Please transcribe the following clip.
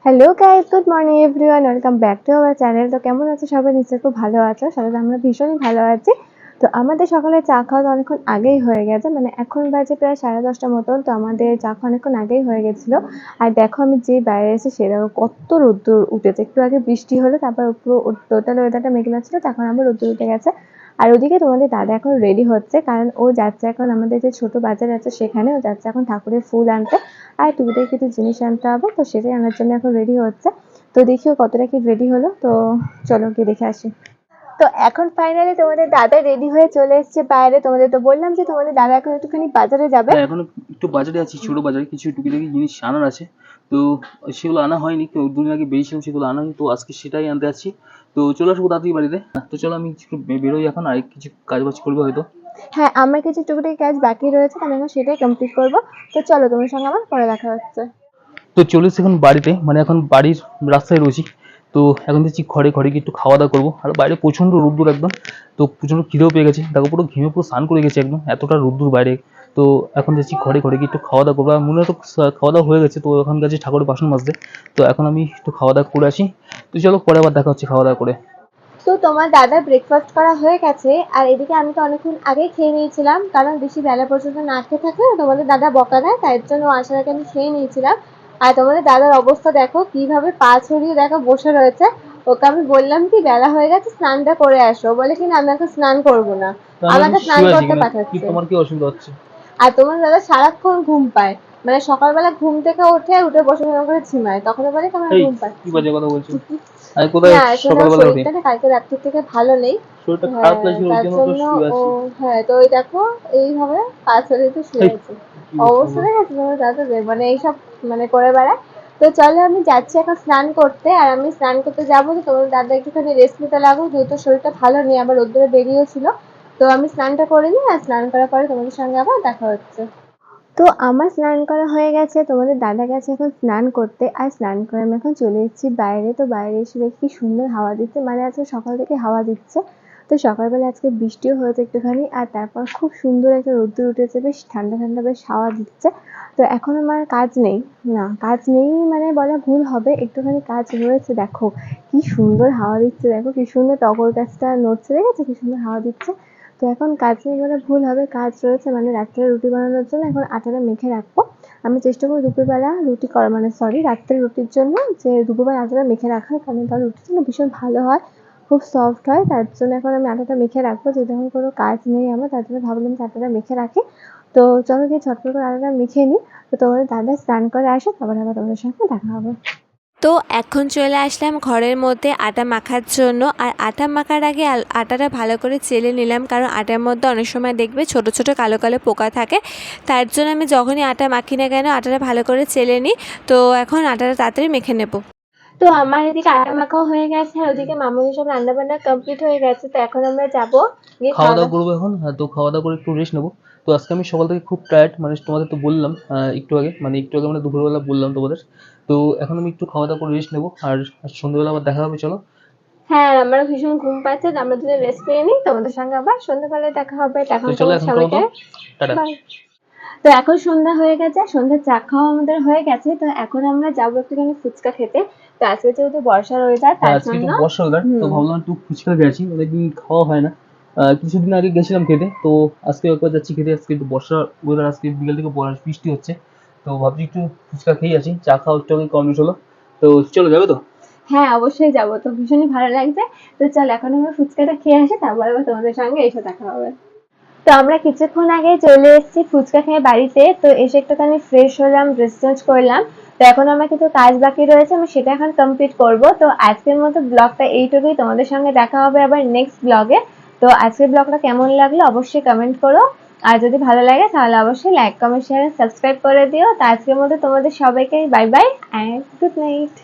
Hello guys, good morning everyone, welcome back to our channel. তো কেমন আছো সবাই? নিশ্চয়ই খুব ভালো আছো। সবাই আমরা ভীষণই ভালো আছি। তো আমাদের সকালে চা খাওয়া তো অনেকক্ষণ আগেই হয়ে গেছে, মানে এখন বাজে প্রায় 10:30 মতন। তো আমাদের চা খাওয়া অনেকক্ষণ আগেই হয়ে গেছিলো। আর দেখো আমি যে বাইরে এসে সে দেখো কত রোদ্দুর উঠেছে। একটু আগে বৃষ্টি হলো, তারপর পুরো টোটাল ওয়েদারটা মেঘলা ছিল, তখন আবার রোদ্দুর উঠে গেছে। আর ওদিকে তোমাদের দাদা এখন রেডি হচ্ছে, কারণ ও যাচ্ছে এখন আমাদের যে ছোট বাজার আছে সেখানে। ও যাচ্ছে এখন ঠাকুরের ফুল আনতে আর টুকিটাকি কিছু জিনিস আনতে হবে, তো সেটাই আনার জন্য এখন রেডি হচ্ছে। তো দেখিও কতটা কি রেডি হলো, তো চলো গিয়ে দেখে আসি। তো এখন ফাইনালি তোমাদের দাদা রেডি হয়ে চলে এসেছে বাইরে। তোমাদের তো বললাম যে তোমাদের দাদা এখন একটুখানি বাজারে যাবে। হ্যাঁ, এখনো একটু বাজারে আছি, ছোট বাজারে কিছু টুকিটাকি জিনিস আনার আছে। তো সেগুলো আনা হয়নি, তো দুদিন আগে বেরিয়েছিলাম, সেগুলো আনা হয়নি, তো আজকে সেটাই আনতে যাচ্ছি। তো চলে আসবো তাড়াতাড়ি বাড়িতে। তো চলো আমি একটু বেরোই এখন, আর কিছু কাজ বাজ করবো হয়তো। হ্যাঁ, আমার কিছু টুকিটাকি কাজ বাকি রয়েছে, আমি এখন সেটাই কমপ্লিট করবো। তো চলো, তোমার সঙ্গে আমার পরে দেখা হচ্ছে। তো চলে এসেছি এখন বাড়িতে, মানে এখন বাড়ির রাস্তায় রয়েছি। তো এখন দেখছি ঘরে ঘরে গিয়ে একটু খাওয়া দাওয়া করবো। আর বাইরে প্রচণ্ড রোদ্দুর একদম। তো প্রচণ্ড খিদেও পেয়ে গেছে, দেখো পুরো ঘেমে পুরো স্নান করে গেছে একদম, এতটা রোদ্দুর বাইরে। তো এখন দেখছি ঘরে ঘরে গিয়ে একটু খাওয়া দাওয়া করবো। আর মনে হয় তো খাওয়া দাওয়া হয়ে গেছে, তো এখন গেছে ঠাকুরের বাসন মাজতে। তো এখন আমি একটু খাওয়া দাওয়া করে আসি। তো চলো পরে আবার দেখা হচ্ছে খাওয়া দাওয়া করে। তো তোমার দাদার ব্রেকফাস্ট করা হয়ে গেছে, আর এদিকে আমি তো অনেকক্ষণ আগেই খেয়ে নিয়েছিলাম, কারণ বেশি বেলা পর্যন্ত না খেয়ে থাকলে না তোমাদের দাদা বকা দেয়, তাই জন্য আসার আগে আমি খেয়ে নিয়েছিলাম। আর তোমাদের দাদার অবস্থা দেখো, কিভাবে পা ছড়িয়ে দেখো বসে রয়েছে। ওকে আমি বললাম কি বেলা হয়ে গেছে, স্নানটা করে আসো, বলে কিনা আমি এখন স্নান করবো না, তো আমি এখন আমাকে স্নান শুয়ে আছি, করতে কেন কি পাঠাচ্ছে। তোমার কি অসুবিধা হচ্ছে? আর তোমার দাদা সারাক্ষণ ঘুম পায়, মানে সকালবেলা ঘুম থেকে উঠে উঠে বসে বসে করে ঝিমায়, তখন বলে কি আমার এই ঘুম কি পাচ্ছে। বাজে কথা বলছো? আমি কোথায় না আসলে ওর সকালবেলা উঠি? শরীরটা না কালকে রাত্রির থেকে ভালো নেই। শরীরটা খারাপ হ্যাঁ, লাগছিল, ওই তার জন্য তো জন্য শুয়ে ও, আছি। হ্যাঁ তো ওই দেখো এইভাবে পা ছড়িয়ে তো শুয়ে এই আছে। কি বলছো অবস্থা বলো? দেখেছো তোমার দাদাদের, মানে এইসব মানে করে বেড়ায়। তো চলো আমি যাচ্ছি এখন স্নান করতে, আর আমি স্নান করতে যাবো তো তোমার দাদা একটুখানি রেস্ট নিতে লাগো, যেহেতু শরীরটা ভালো নেই, আবার রোদ্দুরে বেরিয়েও ছিল। তো আমি স্নানটা করে নিই, আর স্নান করার পরে তোমাদের সঙ্গে আবার দেখা হচ্ছে। তো আমার স্নান করা হয়ে গেছে, তোমাদের দাদা গেছে এখন স্নান করতে, আর স্নান করে আমি এখন চলে এসেছি বাইরে। তো বাইরে এসে দেখি কি সুন্দর হাওয়া দিচ্ছে, মানে আজকে সকাল থেকে হাওয়া দিচ্ছে। তো সকালবেলা আজকে বৃষ্টিও হয়েছে একটুখানি, আর তারপর খুব সুন্দর একটা রোদ্দুর উঠেছে, বেশ ঠান্ডা ঠান্ডা বেশ হাওয়া দিচ্ছে। তো এখন আমার কাজ নেই, না কাজ নেই মানে বলা ভুল হবে, একটুখানি কাজ রয়েছে। দেখো কি সুন্দর হাওয়া দিচ্ছে, দেখো কি সুন্দর টগর গাছটা নড়ছে, দেখেছো কি সুন্দর হাওয়া দিচ্ছে। তো এখন কাজ নেই বলে ভুল হবে, কাজ রয়েছে, মানে রাত্রে রুটি বানানোর জন্য এখন আটাটা মেখে রাখবো। আমি চেষ্টা করি দুপুরবেলা রুটি করা, মানে সরি রাত্রে রুটির জন্য যে দুপুরবেলা আটাটা মেখে রাখার, কারণ তার রুটির জন্য ভীষণ ভালো হয়, খুব সফট হয়। তার জন্য এখন আমি আটাটা মেখে রাখবো, যেহেতু এখন কোনো কাজ নেই আমার, তার জন্য ভাবলাম যে আটাটা মেখে রাখি। তো চলো গিয়ে ঝটপট করে আটাটা মেখে নিই। তো তোমাদের দাদা স্নান করে আসো, তারপর আবার তোমাদের সঙ্গে দেখা হবে। তো এখন চলে আসলাম ঘরের মধ্যে আটা মাখার জন্য। আর আটা মাখার আগে আটাটা ভালো করে চেলে নিলাম, কারণ আটার মধ্যে অনেক সময় দেখবে ছোট ছোট কালো কালো পোকা থাকে। তার জন্য আমি যখনই আটা মাখি না কেন আটাটা ভালো করে চেলে নিই। তো এখন আটাটা তাড়াতাড়ি মেখে নেব। তো আমার এদিকে আটা মাখাও হয়ে গেছে, আর ওদিকে মামুনি সব রান্না বান্না কমপ্লিট হয়ে গেছে। তো এখন আমরা যাবো গিয়ে খাওয়া খাওয়া দাওয়া দাওয়া। করবো এখন। হ্যাঁ, তো খাওয়া দাওয়া করে একটু রেস্ট নেবো। তো আজকে আমি সকাল থেকে খুব টায়ার্ড, মানে তোমাদের তো বললাম একটু আগে মানে দুপুরবেলা বললাম তোমাদের। তো এখন আমি একটু খাওয়া দাওয়া করে রেস্ট নেবো, আর সন্ধ্যেবেলা আবার দেখা হবে, চলো। হ্যাঁ, আমারও ভীষণ ঘুম পাচ্ছে, তো আমরা দুজন রেস্ট নিয়ে নিই, তোমাদের সঙ্গে আবার সন্ধ্যাবেলায় দেখা হবে। তো তো এখন চলো তোমাদের এখন চলো তো, সবাইকে টাটা। বাই। তো এখন সন্ধ্যা হয়ে গেছে, সন্ধ্যার চা খাওয়া আমাদের হয়ে গেছে। তো এখন আমরা যাবো একটুখানি ফুচকা খেতে। তো আজকে যেহেতু বর্ষার ওয়েদার, হ্যাঁ, তার আজকে জন্য একটু বর্ষা ওয়েদার, তো ভাবলাম একটু ফুচকা গেছি, অনেকদিন খাওয়া হয় না। কিছুদিন আগে গেছিলাম খেতে, তো আজকে একবার যাচ্ছি খেতে। আজকে একটু বর্ষা ওয়েদার, আজকে বিকেল থেকে বৃষ্টি হচ্ছে। তো ভাবছি একটু ফুচকা খেয়ে আসি, চা খাওয়া একটু আগে কমপ্লিট হলো। তো চলো, যাবে তো? হ্যাঁ অবশ্যই যাবো, তো ভীষণই ভালো লাগবে। তো চল এখন আমরা ফুচকাটা খেয়ে আসি, তারপর আবার তোমাদের সঙ্গে এসে দেখা হবে। তো আমরা কিছুক্ষণ আগে চলে এসেছি ফুচকা খেয়ে বাড়িতে। তো এসে একটুখানি ফ্রেশ হলাম, ড্রেস চেঞ্জ করলাম। তো এখন আমার কিছু কাজ বাকি রয়েছে, আমি সেটা এখন কমপ্লিট করব। তো আজকের মতো ব্লগটা এইটুকুই, তোমাদের সঙ্গে দেখা হবে আবার নেক্সট ব্লগে। তো আজকের ব্লগটা কেমন লাগলো অবশ্যই কমেন্ট করো, আর যদি ভালো লাগে তাহলে অবশ্যই লাইক কমেন্ট শেয়ার সাবস্ক্রাইব করে দিও। তো আজকের মতো তোমাদের সবাইকে bye bye and good night.